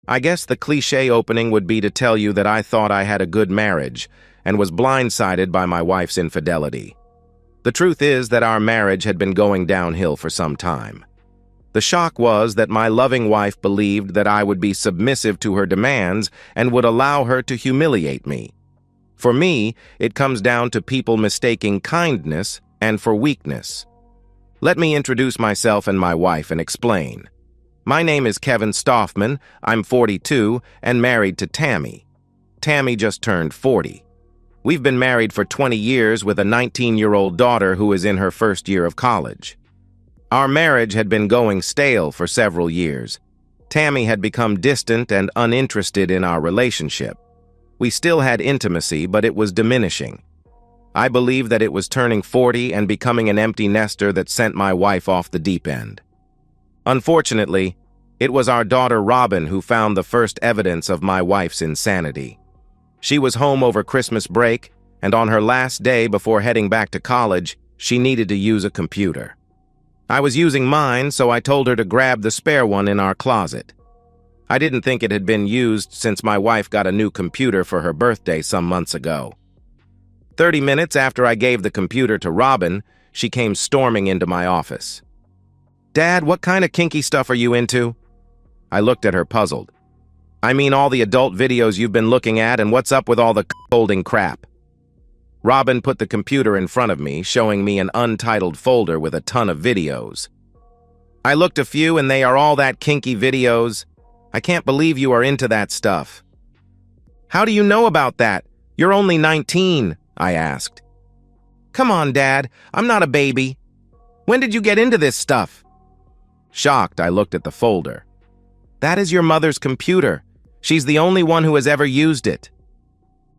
I guess the cliché opening would be to tell you that I thought I had a good marriage and was blindsided by my wife's infidelity. The truth is that our marriage had been going downhill for some time. The shock was that my loving wife believed that I would be submissive to her demands and would allow her to humiliate me. For me, it comes down to people mistaking kindness and for weakness. Let me introduce myself and my wife and explain. My name is Kevin Stoffman, I'm 42 and married to Tammy. Tammy just turned 40. We've been married for 20 years with a 19-year-old daughter who is in her first year of college. Our marriage had been going stale for several years. Tammy had become distant and uninterested in our relationship. We still had intimacy, but it was diminishing. I believe that it was turning 40 and becoming an empty nester that sent my wife off the deep end. Unfortunately, it was our daughter Robin who found the first evidence of my wife's insanity. She was home over Christmas break, and on her last day before heading back to college, she needed to use a computer. I was using mine, so I told her to grab the spare one in our closet. I didn't think it had been used since my wife got a new computer for her birthday some months ago. 30 minutes after I gave the computer to Robin, she came storming into my office. "Dad, what kind of kinky stuff are you into?" I looked at her puzzled. "I mean all the adult videos you've been looking at, and what's up with all the holding crap?" Robin put the computer in front of me, showing me an untitled folder with a ton of videos. "I looked a few and they are all that kinky videos. I can't believe you are into that stuff." "How do you know about that? You're only 19, I asked. "Come on, Dad, I'm not a baby. When did you get into this stuff?" Shocked, I looked at the folder. "That is your mother's computer. She's the only one who has ever used it."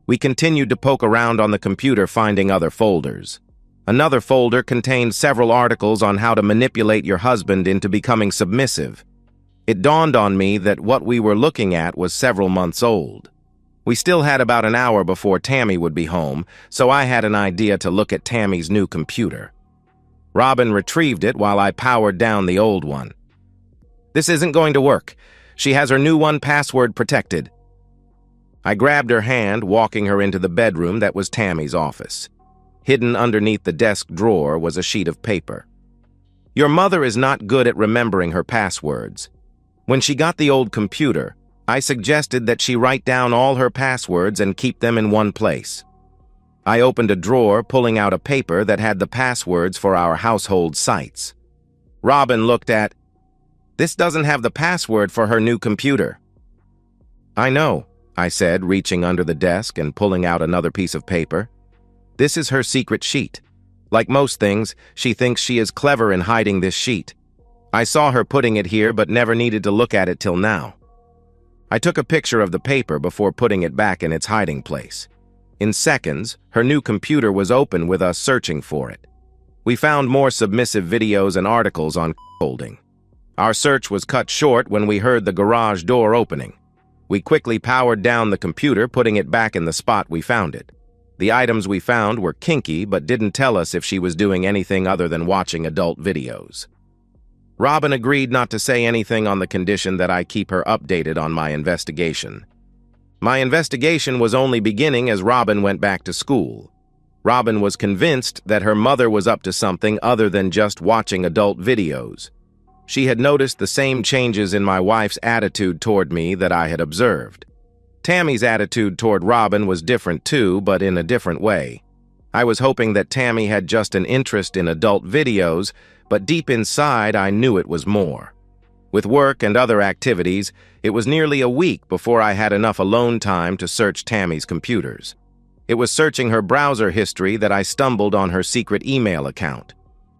We continued to poke around on the computer, finding other folders. Another folder contained several articles on how to manipulate your husband into becoming submissive. It dawned on me that what we were looking at was several months old. We still had about an hour before Tammy would be home, so I had an idea to look at Tammy's new computer. Robin retrieved it while I powered down the old one. "This isn't going to work. She has her new one password protected." I grabbed her hand, walking her into the bedroom that was Tammy's office. Hidden underneath the desk drawer was a sheet of paper. "Your mother is not good at remembering her passwords. When she got the old computer, I suggested that she write down all her passwords and keep them in one place." I opened a drawer, pulling out a paper that had the passwords for our household sites. Robin looked at, "This doesn't have the password for her new computer." "I know," I said, reaching under the desk and pulling out another piece of paper. "This is her secret sheet. Like most things, she thinks she is clever in hiding this sheet. I saw her putting it here but never needed to look at it till now." I took a picture of the paper before putting it back in its hiding place. In seconds, her new computer was open with us searching for it. We found more submissive videos and articles on holding. Our search was cut short when we heard the garage door opening. We quickly powered down the computer, putting it back in the spot we found it. The items we found were kinky but didn't tell us if she was doing anything other than watching adult videos. Robin agreed not to say anything on the condition that I keep her updated on my investigation. My investigation was only beginning as Robin went back to school. Robin was convinced that her mother was up to something other than just watching adult videos. She had noticed the same changes in my wife's attitude toward me that I had observed. Tammy's attitude toward Robin was different too, but in a different way. I was hoping that Tammy had just an interest in adult videos, but deep inside I knew it was more. With work and other activities, it was nearly a week before I had enough alone time to search Tammy's computers. It was searching her browser history that I stumbled on her secret email account.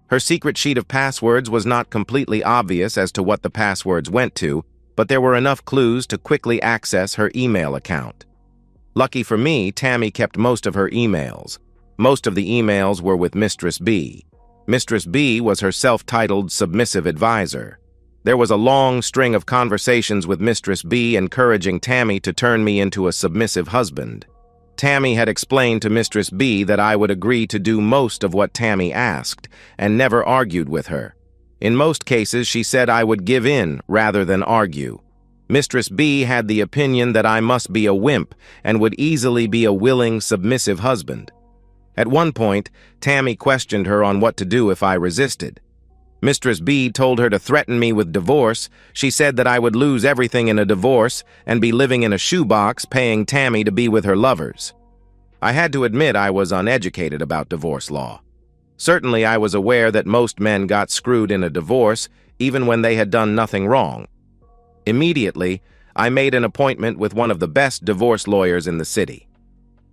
Her secret sheet of passwords was not completely obvious as to what the passwords went to, but there were enough clues to quickly access her email account. Lucky for me, Tammy kept most of her emails. Most of the emails were with Mistress B. Mistress B was her self-titled submissive advisor. There was a long string of conversations with Mistress B encouraging Tammy to turn me into a submissive husband. Tammy had explained to Mistress B that I would agree to do most of what Tammy asked, and never argued with her. In most cases, she said I would give in rather than argue. Mistress B had the opinion that I must be a wimp and would easily be a willing, submissive husband. At one point, Tammy questioned her on what to do if I resisted. Mistress B told her to threaten me with divorce. She said that I would lose everything in a divorce and be living in a shoebox paying Tammy to be with her lovers. I had to admit I was uneducated about divorce law. Certainly I was aware that most men got screwed in a divorce even when they had done nothing wrong. Immediately, I made an appointment with one of the best divorce lawyers in the city.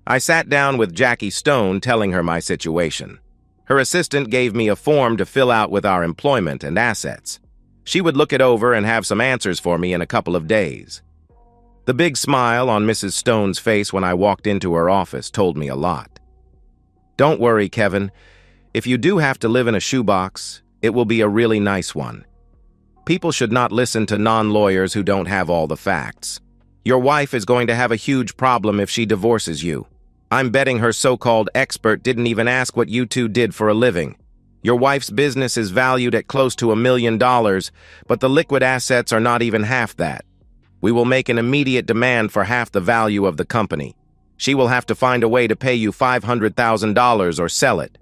I sat down with Jackie Stone telling her my situation. Her assistant gave me a form to fill out with our employment and assets. She would look it over and have some answers for me in a couple of days. The big smile on Mrs. Stone's face when I walked into her office told me a lot. Don't worry, Kevin. If you do have to live in a shoebox, it will be a really nice one. People should not listen to non-lawyers who don't have all the facts. Your wife is going to have a huge problem if she divorces you. I'm betting her so-called expert didn't even ask what you two did for a living. Your wife's business is valued at close to $1 million, but the liquid assets are not even half that. We will make an immediate demand for half the value of the company. She will have to find a way to pay you $500,000 or sell it.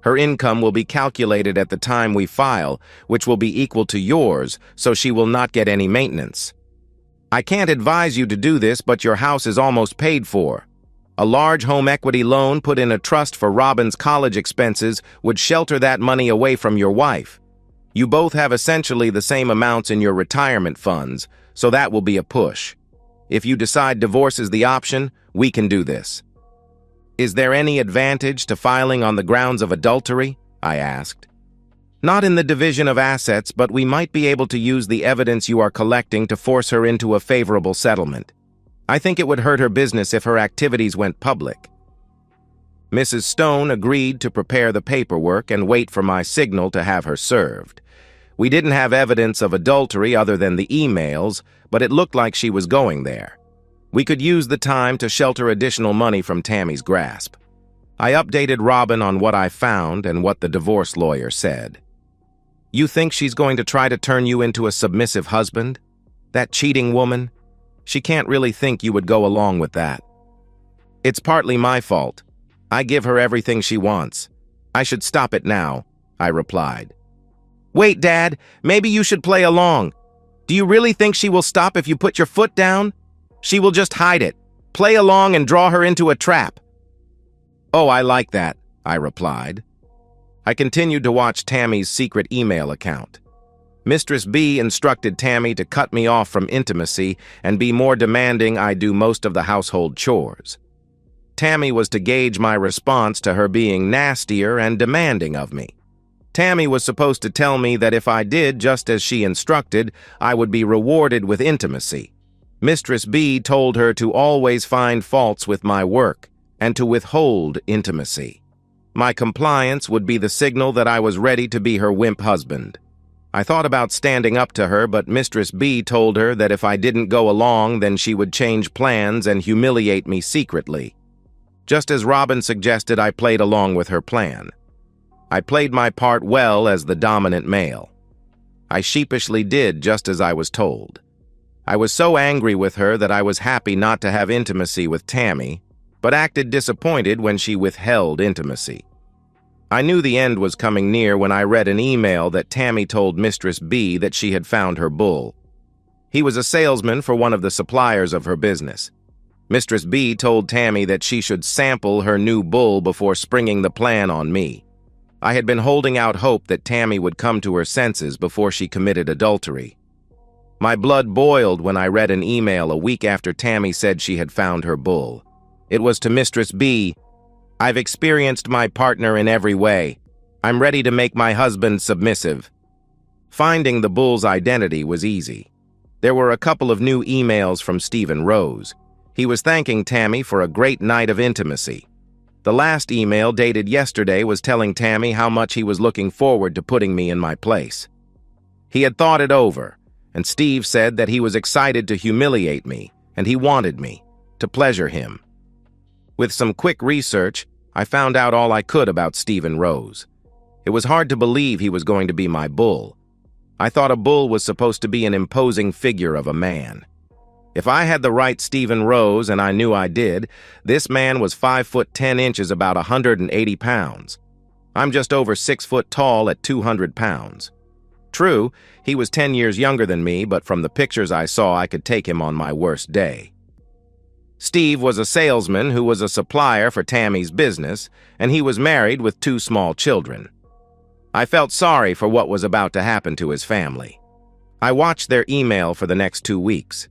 Her income will be calculated at the time we file, which will be equal to yours, so she will not get any maintenance. I can't advise you to do this, but your house is almost paid for. A large home equity loan put in a trust for Robin's college expenses would shelter that money away from your wife. You both have essentially the same amounts in your retirement funds, so that will be a push. If you decide divorce is the option, we can do this. Is there any advantage to filing on the grounds of adultery? I asked. Not in the division of assets, but we might be able to use the evidence you are collecting to force her into a favorable settlement. I think it would hurt her business if her activities went public. Mrs. Stone agreed to prepare the paperwork and wait for my signal to have her served. We didn't have evidence of adultery other than the emails, but it looked like she was going there. We could use the time to shelter additional money from Tammy's grasp. I updated Robin on what I found and what the divorce lawyer said. You think she's going to try to turn you into a submissive husband? That cheating woman? She can't really think you would go along with that. It's partly my fault. I give her everything she wants. I should stop it now, I replied. Wait, Dad, maybe you should play along. Do you really think she will stop if you put your foot down? She will just hide it. Play along and draw her into a trap. Oh, I like that, I replied. I continued to watch Tammy's secret email account. Mistress B instructed Tammy to cut me off from intimacy and be more demanding I do most of the household chores. Tammy was to gauge my response to her being nastier and demanding of me. Tammy was supposed to tell me that if I did just as she instructed, I would be rewarded with intimacy. Mistress B told her to always find faults with my work and to withhold intimacy. My compliance would be the signal that I was ready to be her wimp husband. I thought about standing up to her, but Mistress B told her that if I didn't go along, then she would change plans and humiliate me secretly. Just as Robin suggested, I played along with her plan. I played my part well as the dominant male. I sheepishly did just as I was told. I was so angry with her that I was happy not to have intimacy with Tammy, but acted disappointed when she withheld intimacy. I knew the end was coming near when I read an email that Tammy told Mistress B that she had found her bull. He was a salesman for one of the suppliers of her business. Mistress B told Tammy that she should sample her new bull before springing the plan on me. I had been holding out hope that Tammy would come to her senses before she committed adultery. My blood boiled when I read an email a week after Tammy said she had found her bull. It was to Mistress B. I've experienced my partner in every way. I'm ready to make my husband submissive. Finding the bull's identity was easy. There were a couple of new emails from Stephen Rose. He was thanking Tammy for a great night of intimacy. The last email, dated yesterday, was telling Tammy how much he was looking forward to putting me in my place. He had thought it over, and Steve said that he was excited to humiliate me, and he wanted me, to pleasure him. With some quick research, I found out all I could about Stephen Rose. It was hard to believe he was going to be my bull. I thought a bull was supposed to be an imposing figure of a man. If I had the right Stephen Rose, and I knew I did, this man was 5 foot 10 inches, about 180 pounds. I'm just over 6 foot tall at 200 pounds. True, he was 10 years younger than me, but from the pictures I saw, I could take him on my worst day. Steve was a salesman who was a supplier for Tammy's business, and he was married with 2 small children. I felt sorry for what was about to happen to his family. I watched their email for the next 2 weeks.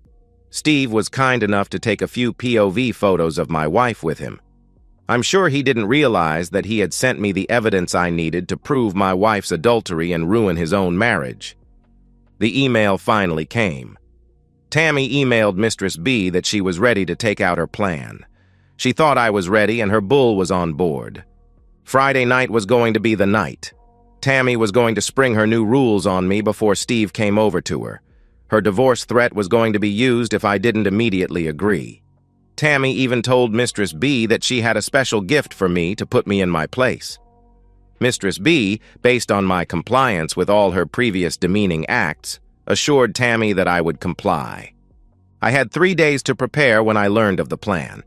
Steve was kind enough to take a few POV photos of my wife with him. I'm sure he didn't realize that he had sent me the evidence I needed to prove my wife's adultery and ruin his own marriage. The email finally came. Tammy emailed Mistress B that she was ready to take out her plan. She thought I was ready and her bull was on board. Friday night was going to be the night. Tammy was going to spring her new rules on me before Steve came over to her. Her divorce threat was going to be used if I didn't immediately agree. Tammy even told Mistress B that she had a special gift for me to put me in my place. Mistress B, based on my compliance with all her previous demeaning acts, assured Tammy that I would comply. I had 3 days to prepare when I learned of the plan.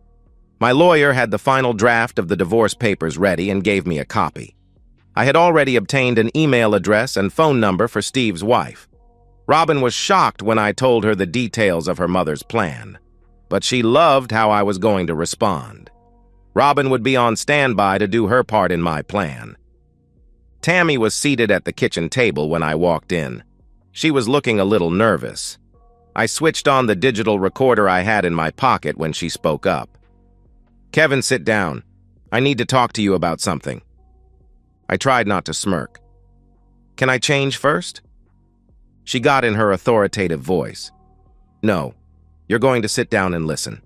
My lawyer had the final draft of the divorce papers ready and gave me a copy. I had already obtained an email address and phone number for Steve's wife. Robin was shocked when I told her the details of her mother's plan, but she loved how I was going to respond. Robin would be on standby to do her part in my plan. Tammy was seated at the kitchen table when I walked in. She was looking a little nervous. I switched on the digital recorder I had in my pocket when she spoke up. "Kevin, sit down. I need to talk to you about something." I tried not to smirk. "Can I change first?" She got in her authoritative voice. "No, you're going to sit down and listen.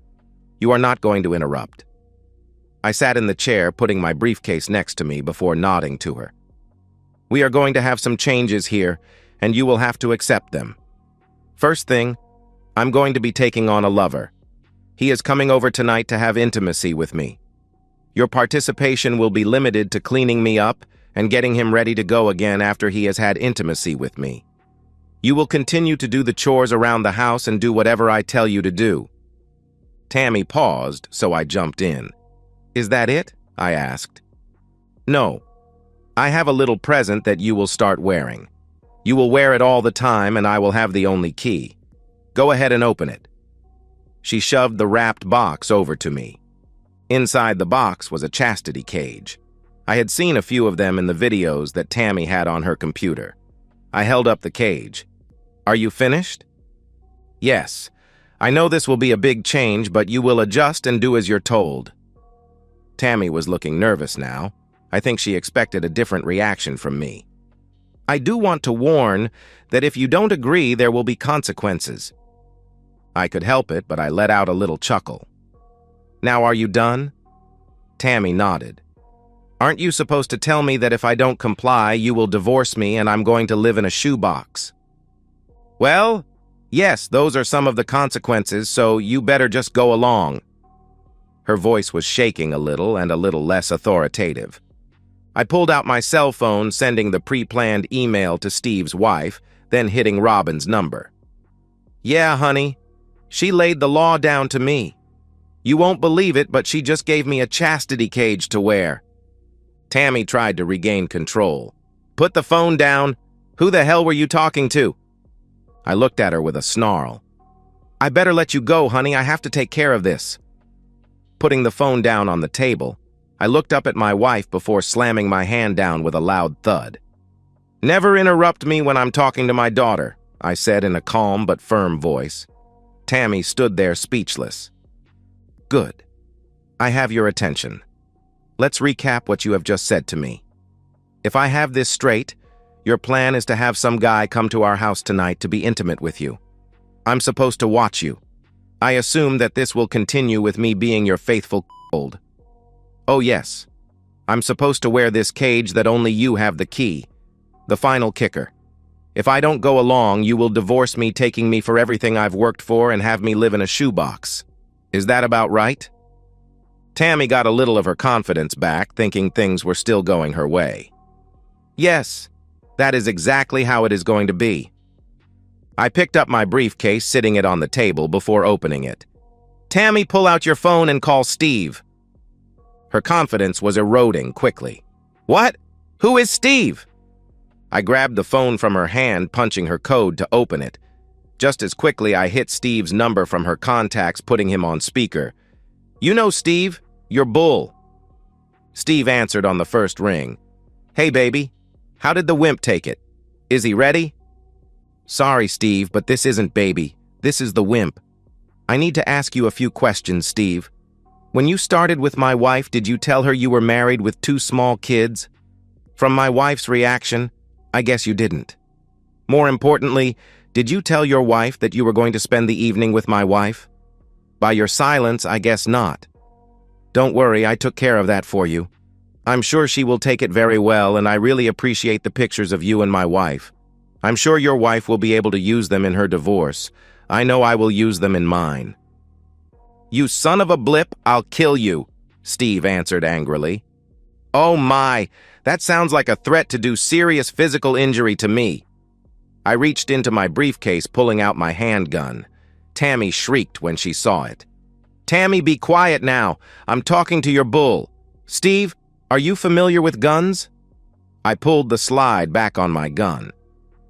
You are not going to interrupt." I sat in the chair, putting my briefcase next to me before nodding to her. "We are going to have some changes here, and you will have to accept them. First thing, I'm going to be taking on a lover. He is coming over tonight to have intimacy with me. Your participation will be limited to cleaning me up and getting him ready to go again after he has had intimacy with me. You will continue to do the chores around the house and do whatever I tell you to do." Tammy paused, so I jumped in. "Is that it?" I asked. "No. I have a little present that you will start wearing. You will wear it all the time, and I will have the only key. Go ahead and open it." She shoved the wrapped box over to me. Inside the box was a chastity cage. I had seen a few of them in the videos that Tammy had on her computer. I held up the cage. "Are you finished?" "Yes. I know this will be a big change, but you will adjust and do as you're told." Tammy was looking nervous now. I think she expected a different reaction from me. "I do want to warn that if you don't agree, there will be consequences." I could help it, but I let out a little chuckle. "Now are you done?" Tammy nodded. "Aren't you supposed to tell me that if I don't comply, you will divorce me and I'm going to live in a shoebox?" "Well, yes, those are some of the consequences, so you better just go along." Her voice was shaking a little and a little less authoritative. I pulled out my cell phone, sending the pre-planned email to Steve's wife, then hitting Robin's number. "Yeah, honey. She laid the law down to me. You won't believe it, but she just gave me a chastity cage to wear." Tammy tried to regain control. "Put the phone down. Who the hell were you talking to?" I looked at her with a snarl. "I better let you go, honey. I have to take care of this." Putting the phone down on the table, I looked up at my wife before slamming my hand down with a loud thud. "Never interrupt me when I'm talking to my daughter," I said in a calm but firm voice. Tammy stood there speechless. "Good. I have your attention. Let's recap what you have just said to me. If I have this straight, your plan is to have some guy come to our house tonight to be intimate with you. I'm supposed to watch you. I assume that this will continue with me being your faithful c***old. Oh yes, I'm supposed to wear this cage that only you have the key. The final kicker. If I don't go along, you will divorce me, taking me for everything I've worked for and have me live in a shoebox. Is that about right?" Tammy got a little of her confidence back, thinking things were still going her way. "Yes, that is exactly how it is going to be." I picked up my briefcase, sitting it on the table before opening it. "Tammy, pull out your phone and call Steve." Her confidence was eroding quickly. "What? Who is Steve?" I grabbed the phone from her hand, punching her code to open it. Just as quickly, I hit Steve's number from her contacts, putting him on speaker. "You know Steve, your bull." Steve answered on the first ring. "Hey, baby. How did the wimp take it? Is he ready?" "Sorry, Steve, but this isn't baby. This is the wimp. I need to ask you a few questions, Steve. When you started with my wife, did you tell her you were married with 2 small kids? From my wife's reaction, I guess you didn't. More importantly, did you tell your wife that you were going to spend the evening with my wife? By your silence, I guess not. Don't worry, I took care of that for you. I'm sure she will take it very well, and I really appreciate the pictures of you and my wife. I'm sure your wife will be able to use them in her divorce. I know I will use them in mine." "You son of a blip, I'll kill you," Steve answered angrily. "Oh my, that sounds like a threat to do serious physical injury to me." I reached into my briefcase, pulling out my handgun. Tammy shrieked when she saw it. "Tammy, be quiet now. I'm talking to your bull. Steve, are you familiar with guns?" I pulled the slide back on my gun.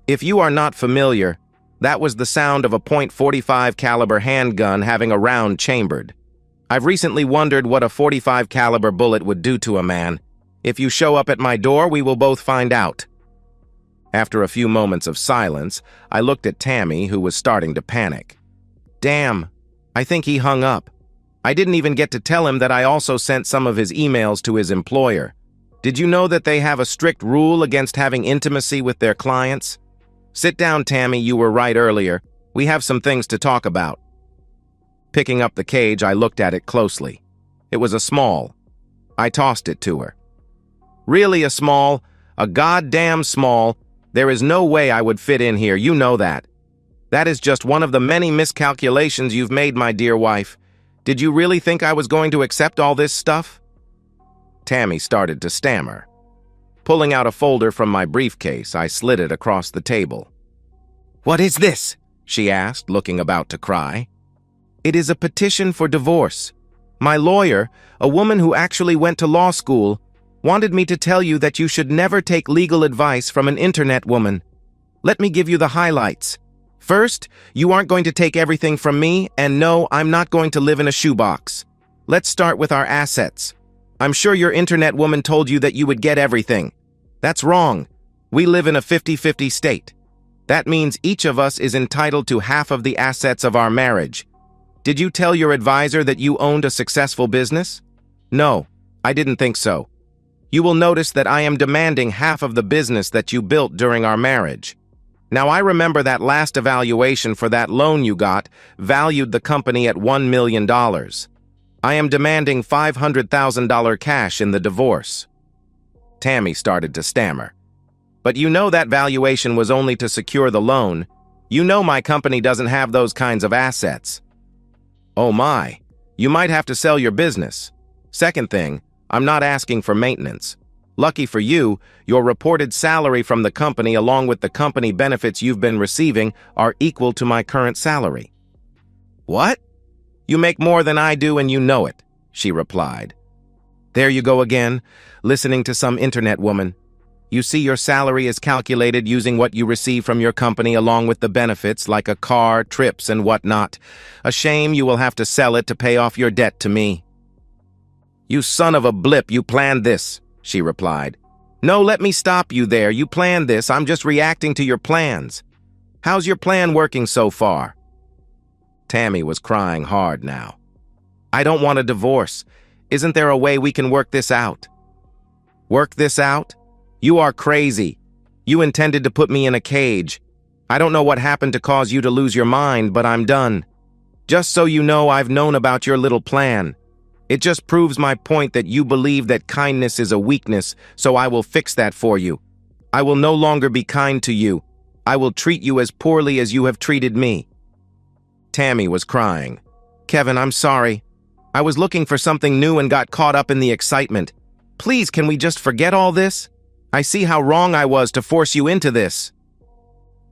"If you are not familiar, that was the sound of a .45 caliber handgun having a round chambered. I've recently wondered what a .45 caliber bullet would do to a man. If you show up at my door, we will both find out." After a few moments of silence, I looked at Tammy, who was starting to panic. "Damn, I think he hung up. I didn't even get to tell him that I also sent some of his emails to his employer. Did you know that they have a strict rule against having intimacy with their clients? Sit down, Tammy, you were right earlier. We have some things to talk about." Picking up the cage, I looked at it closely. It was a small. I tossed it to her. "Really a small? A goddamn small? There is no way I would fit in here, you know that. That is just one of the many miscalculations you've made, my dear wife. Did you really think I was going to accept all this stuff?" Tammy started to stammer. Pulling out a folder from my briefcase, I slid it across the table. "What is this?" she asked, looking about to cry. "It is a petition for divorce. My lawyer, a woman who actually went to law school, wanted me to tell you that you should never take legal advice from an internet woman. Let me give you the highlights. First, you aren't going to take everything from me, and no, I'm not going to live in a shoebox. Let's start with our assets. I'm sure your internet woman told you that you would get everything. That's wrong. We live in a 50-50 state. That means each of us is entitled to half of the assets of our marriage. Did you tell your advisor that you owned a successful business? No, I didn't think so. You will notice that I am demanding half of the business that you built during our marriage. Now, I remember that last evaluation for that loan you got valued the company at $1 million. I am demanding $500,000 cash in the divorce." Tammy started to stammer. "But you know that valuation was only to secure the loan. You know my company doesn't have those kinds of assets." "Oh my, you might have to sell your business. Second thing, I'm not asking for maintenance. Lucky for you, your reported salary from the company along with the company benefits you've been receiving are equal to my current salary." "What? You make more than I do and you know it," she replied. "There you go again, listening to some internet woman. You see, your salary is calculated using what you receive from your company along with the benefits like a car, trips, and whatnot. A shame you will have to sell it to pay off your debt to me." "You son of a blip, you planned this," she replied. "No, let me stop you there. You planned this. I'm just reacting to your plans. How's your plan working so far?" Tammy was crying hard now. "I don't want a divorce. Isn't there a way we can work this out?" "Work this out? You are crazy. You intended to put me in a cage. I don't know what happened to cause you to lose your mind, but I'm done. Just so you know, I've known about your little plan. It just proves my point that you believe that kindness is a weakness, so I will fix that for you. I will no longer be kind to you. I will treat you as poorly as you have treated me." Tammy was crying. "Kevin, I'm sorry. I was looking for something new and got caught up in the excitement. Please, can we just forget all this? I see how wrong I was to force you into this."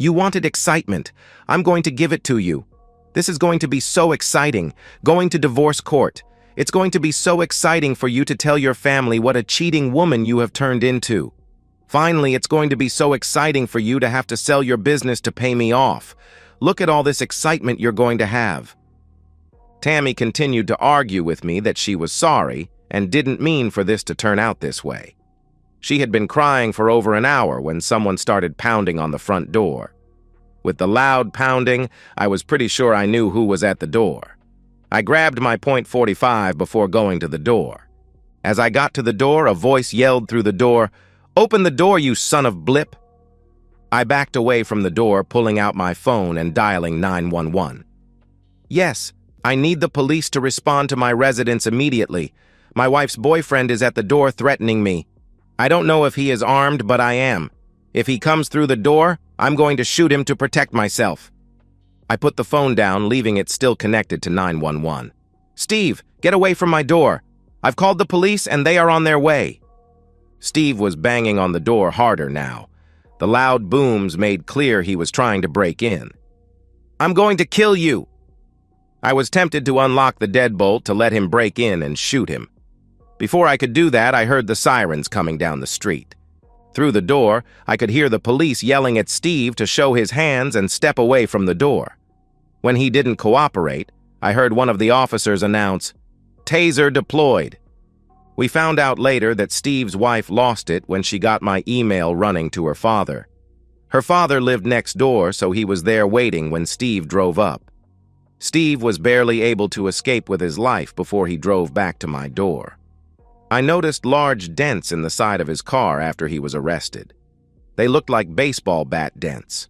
You wanted excitement. I'm going to give it to you. This is going to be so exciting, going to divorce court. It's going to be so exciting for you to tell your family what a cheating woman you have turned into. Finally, it's going to be so exciting for you to have to sell your business to pay me off. Look at all this excitement you're going to have." Tammy continued to argue with me that she was sorry and didn't mean for this to turn out this way. She had been crying for over an hour when someone started pounding on the front door. With the loud pounding, I was pretty sure I knew who was at the door. I grabbed my .45 before going to the door. As I got to the door, a voice yelled through the door, "Open the door, you son of blip!" I backed away from the door, pulling out my phone and dialing 911. "Yes, I need the police to respond to my residence immediately. My wife's boyfriend is at the door threatening me. I don't know if he is armed, but I am. If he comes through the door, I'm going to shoot him to protect myself." I put the phone down, leaving it still connected to 911. "Steve, get away from my door. I've called the police and they are on their way." Steve was banging on the door harder now. The loud booms made clear he was trying to break in. "I'm going to kill you." I was tempted to unlock the deadbolt to let him break in and shoot him. Before I could do that, I heard the sirens coming down the street. Through the door, I could hear the police yelling at Steve to show his hands and step away from the door. When he didn't cooperate, I heard one of the officers announce, "Taser deployed." We found out later that Steve's wife lost it when she got my email running to her father. Her father lived next door, so he was there waiting when Steve drove up. Steve was barely able to escape with his life before he drove back to my door. I noticed large dents in the side of his car after he was arrested. They looked like baseball bat dents.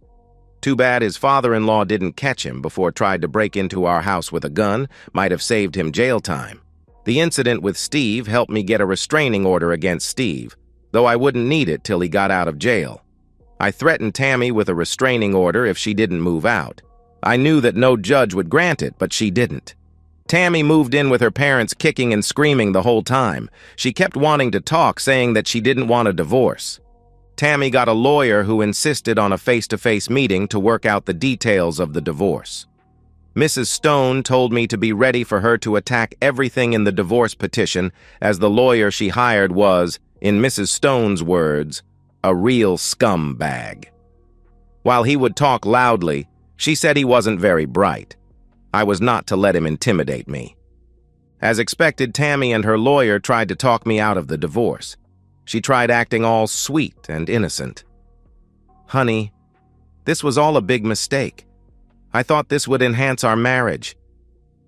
Too bad his father-in-law didn't catch him before tried to break into our house with a gun, might have saved him jail time. The incident with Steve helped me get a restraining order against Steve, though I wouldn't need it till he got out of jail. I threatened Tammy with a restraining order if she didn't move out. I knew that no judge would grant it, but she didn't. Tammy moved in with her parents kicking and screaming the whole time. She kept wanting to talk, saying that she didn't want a divorce. Tammy got a lawyer who insisted on a face-to-face meeting to work out the details of the divorce. Mrs. Stone told me to be ready for her to attack everything in the divorce petition, as the lawyer she hired was, in Mrs. Stone's words, a real scumbag. While he would talk loudly, she said he wasn't very bright. I was not to let him intimidate me. As expected, Tammy and her lawyer tried to talk me out of the divorce. She tried acting all sweet and innocent. "Honey, this was all a big mistake. I thought this would enhance our marriage.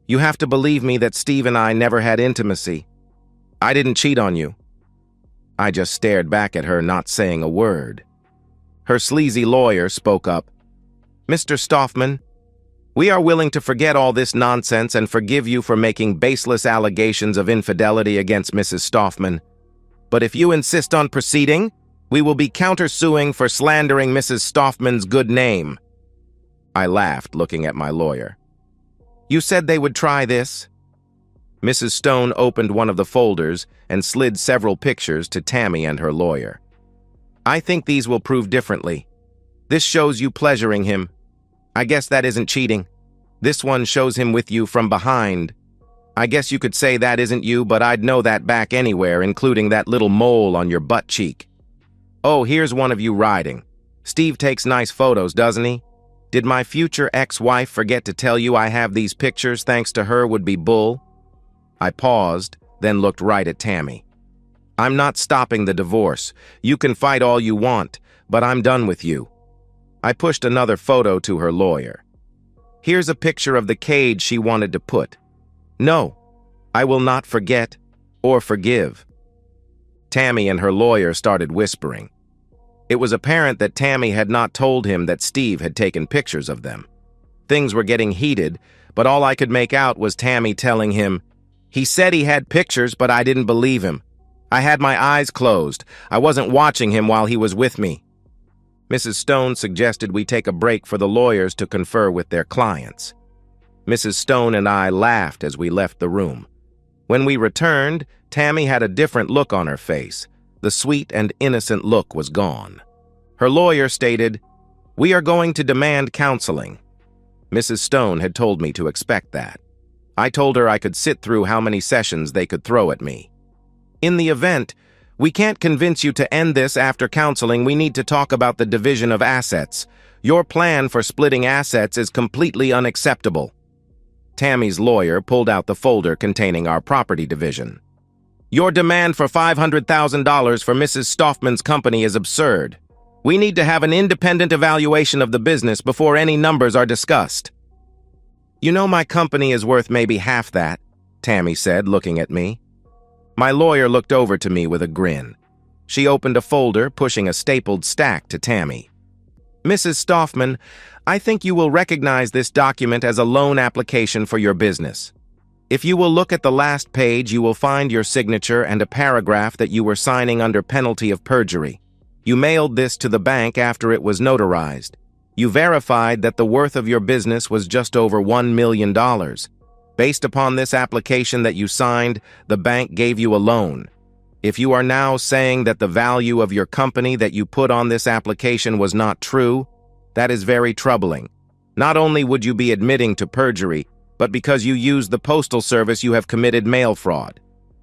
You have to believe me that Steve and I never had intimacy. I didn't cheat on you." I just stared back at her, not saying a word. Her sleazy lawyer spoke up. "Mr. Stoffman, we are willing to forget all this nonsense and forgive you for making baseless allegations of infidelity against Mrs. Stoffman. But if you insist on proceeding, we will be countersuing for slandering Mrs. Stoffman's good name." I laughed, looking at my lawyer. "You said they would try this?" Mrs. Stone opened one of the folders and slid several pictures to Tammy and her lawyer. "I think these will prove differently. This shows you pleasuring him. I guess that isn't cheating. This one shows him with you from behind. I guess you could say that isn't you, but I'd know that back anywhere, including that little mole on your butt cheek. Oh, here's one of you riding. Steve takes nice photos, doesn't he? Did my future ex-wife forget to tell you I have these pictures thanks to her would-be bull?" I paused, then looked right at Tammy. "I'm not stopping the divorce. You can fight all you want, but I'm done with you." I pushed another photo to her lawyer. "Here's a picture of the cage she wanted to put. No, I will not forget or forgive." Tammy and her lawyer started whispering. It was apparent that Tammy had not told him that Steve had taken pictures of them. Things were getting heated, but all I could make out was Tammy telling him, "He said he had pictures, but I didn't believe him. I had my eyes closed. I wasn't watching him while he was with me." Mrs. Stone suggested we take a break for the lawyers to confer with their clients. Mrs. Stone and I laughed as we left the room. When we returned, Tammy had a different look on her face. The sweet and innocent look was gone. Her lawyer stated, We are going to demand counseling. Mrs. Stone had told me to expect that. I told her I could sit through how many sessions they could throw at me. In the event, we can't convince you to end this after counseling. We need to talk about the division of assets. Your plan for splitting assets is completely unacceptable. Tammy's lawyer pulled out the folder containing our property division. Your demand for $500,000 for Mrs. Stoffman's company is absurd. We need to have an independent evaluation of the business before any numbers are discussed. You know, my company is worth maybe half that, Tammy said, looking at me. My lawyer looked over to me with a grin. She opened a folder, pushing a stapled stack to Tammy. Mrs. Stoffman, I think you will recognize this document as a loan application for your business. If you will look at the last page, you will find your signature and a paragraph that you were signing under penalty of perjury. You mailed this to the bank after it was notarized. You verified that the worth of your business was just over $1 million. Based upon this application that you signed, the bank gave you a loan. If you are now saying that the value of your company that you put on this application was not true, that is very troubling. Not only would you be admitting to perjury, but because you used the postal service, you have committed mail fraud.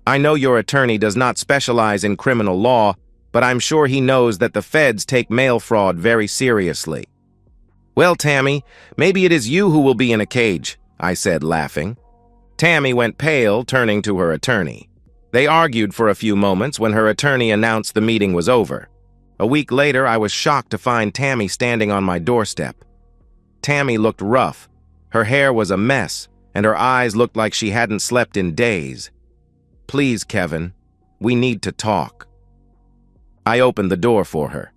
I know your attorney does not specialize in criminal law, but I'm sure he knows that the feds take mail fraud very seriously. Well, Tammy, maybe it is you who will be in a cage, I said, laughing. Tammy went pale, turning to her attorney. They argued for a few moments when her attorney announced the meeting was over. A week later, I was shocked to find Tammy standing on my doorstep. Tammy looked rough. Her hair was a mess, and her eyes looked like she hadn't slept in days. Please, Kevin, we need to talk. I opened the door for her.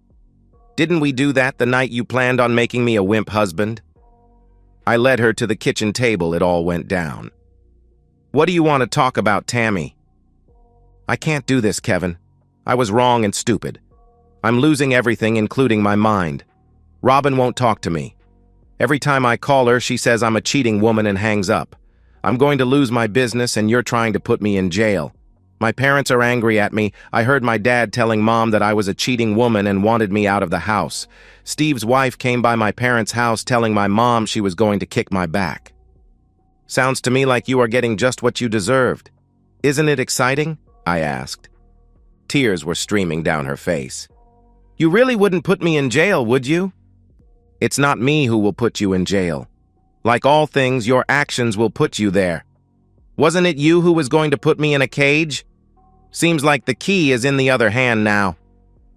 Didn't we do that the night you planned on making me a wimp husband? I led her to the kitchen table. It all went down. What do you want to talk about, Tammy? I can't do this, Kevin. I was wrong and stupid. I'm losing everything, including my mind. Robin won't talk to me. Every time I call her, she says I'm a cheating woman and hangs up. I'm going to lose my business, and you're trying to put me in jail. My parents are angry at me. I heard my dad telling Mom that I was a cheating woman and wanted me out of the house. Steve's wife came by my parents' house telling my mom she was going to kick my back. Sounds to me like you are getting just what you deserved. Isn't it exciting? I asked. Tears were streaming down her face. You really wouldn't put me in jail, would you? It's not me who will put you in jail. Like all things, your actions will put you there. Wasn't it you who was going to put me in a cage? Seems like the key is in the other hand now.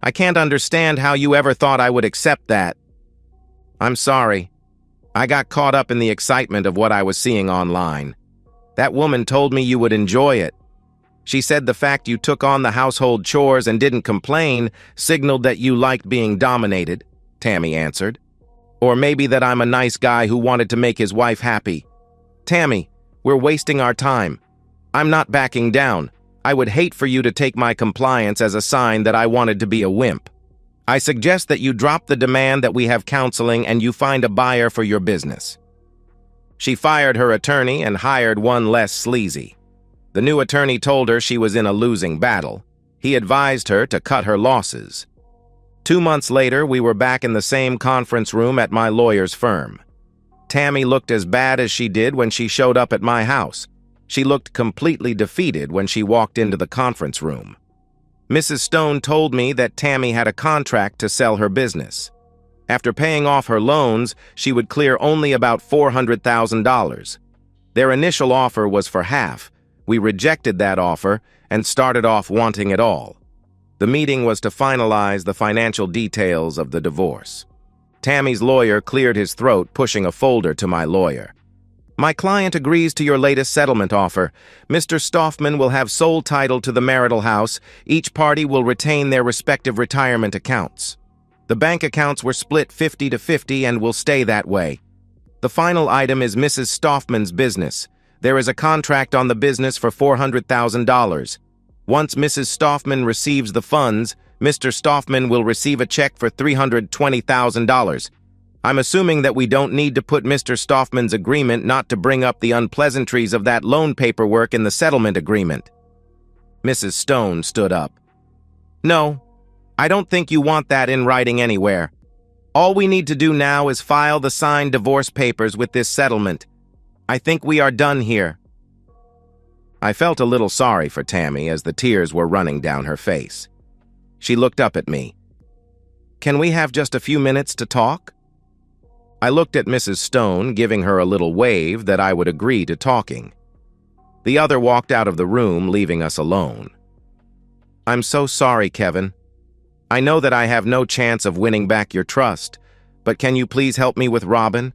I can't understand how you ever thought I would accept that. I'm sorry. I got caught up in the excitement of what I was seeing online. That woman told me you would enjoy it. She said the fact you took on the household chores and didn't complain signaled that you liked being dominated, Tammy answered. Or maybe that I'm a nice guy who wanted to make his wife happy. Tammy, we're wasting our time. I'm not backing down. I would hate for you to take my compliance as a sign that I wanted to be a wimp. I suggest that you drop the demand that we have counseling and you find a buyer for your business. She fired her attorney and hired one less sleazy. The new attorney told her she was in a losing battle. He advised her to cut her losses. 2 months later, we were back in the same conference room at my lawyer's firm. Tammy looked as bad as she did when she showed up at my house. She looked completely defeated when she walked into the conference room. Mrs. Stone told me that Tammy had a contract to sell her business. After paying off her loans, she would clear only about $400,000. Their initial offer was for half. We rejected that offer and started off wanting it all. The meeting was to finalize the financial details of the divorce. Tammy's lawyer cleared his throat, pushing a folder to my lawyer. My client agrees to your latest settlement offer. Mr. Stoffman will have sole title to the marital house. Each party will retain their respective retirement accounts. The bank accounts were split 50-50 and will stay that way. The final item is Mrs. Stoffman's business. There is a contract on the business for $400,000. Once Mrs. Stoffman receives the funds, Mr. Stoffman will receive a check for $320,000. I'm assuming that we don't need to put Mr. Stoffman's agreement not to bring up the unpleasantries of that loan paperwork in the settlement agreement. Mrs. Stone stood up. No, I don't think you want that in writing anywhere. All we need to do now is file the signed divorce papers with this settlement. I think we are done here." I felt a little sorry for Tammy as the tears were running down her face. She looked up at me. "Can we have just a few minutes to talk?" I looked at Mrs. Stone, giving her a little wave that I would agree to talking. The other walked out of the room, leaving us alone. "I'm so sorry, Kevin. I know that I have no chance of winning back your trust, but can you please help me with Robin?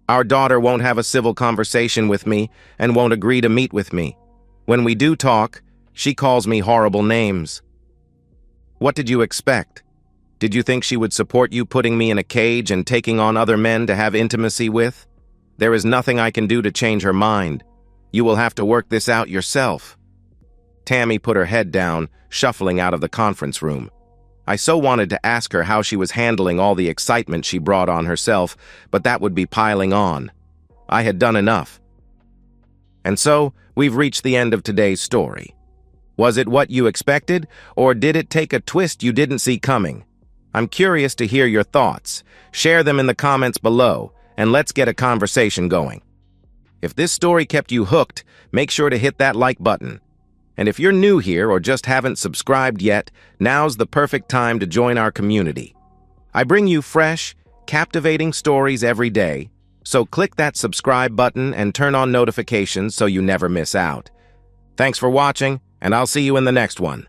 Our daughter won't have a civil conversation with me and won't agree to meet with me. When we do talk, she calls me horrible names." "What did you expect? Did you think she would support you putting me in a cage and taking on other men to have intimacy with? There is nothing I can do to change her mind. You will have to work this out yourself." Tammy put her head down, shuffling out of the conference room. I so wanted to ask her how she was handling all the excitement she brought on herself, but that would be piling on. I had done enough. And so, we've reached the end of today's story. Was it what you expected, or did it take a twist you didn't see coming? I'm curious to hear your thoughts. Share them in the comments below, and let's get a conversation going. If this story kept you hooked, make sure to hit that like button. And if you're new here or just haven't subscribed yet, now's the perfect time to join our community. I bring you fresh, captivating stories every day, so click that subscribe button and turn on notifications so you never miss out. Thanks for watching, and I'll see you in the next one.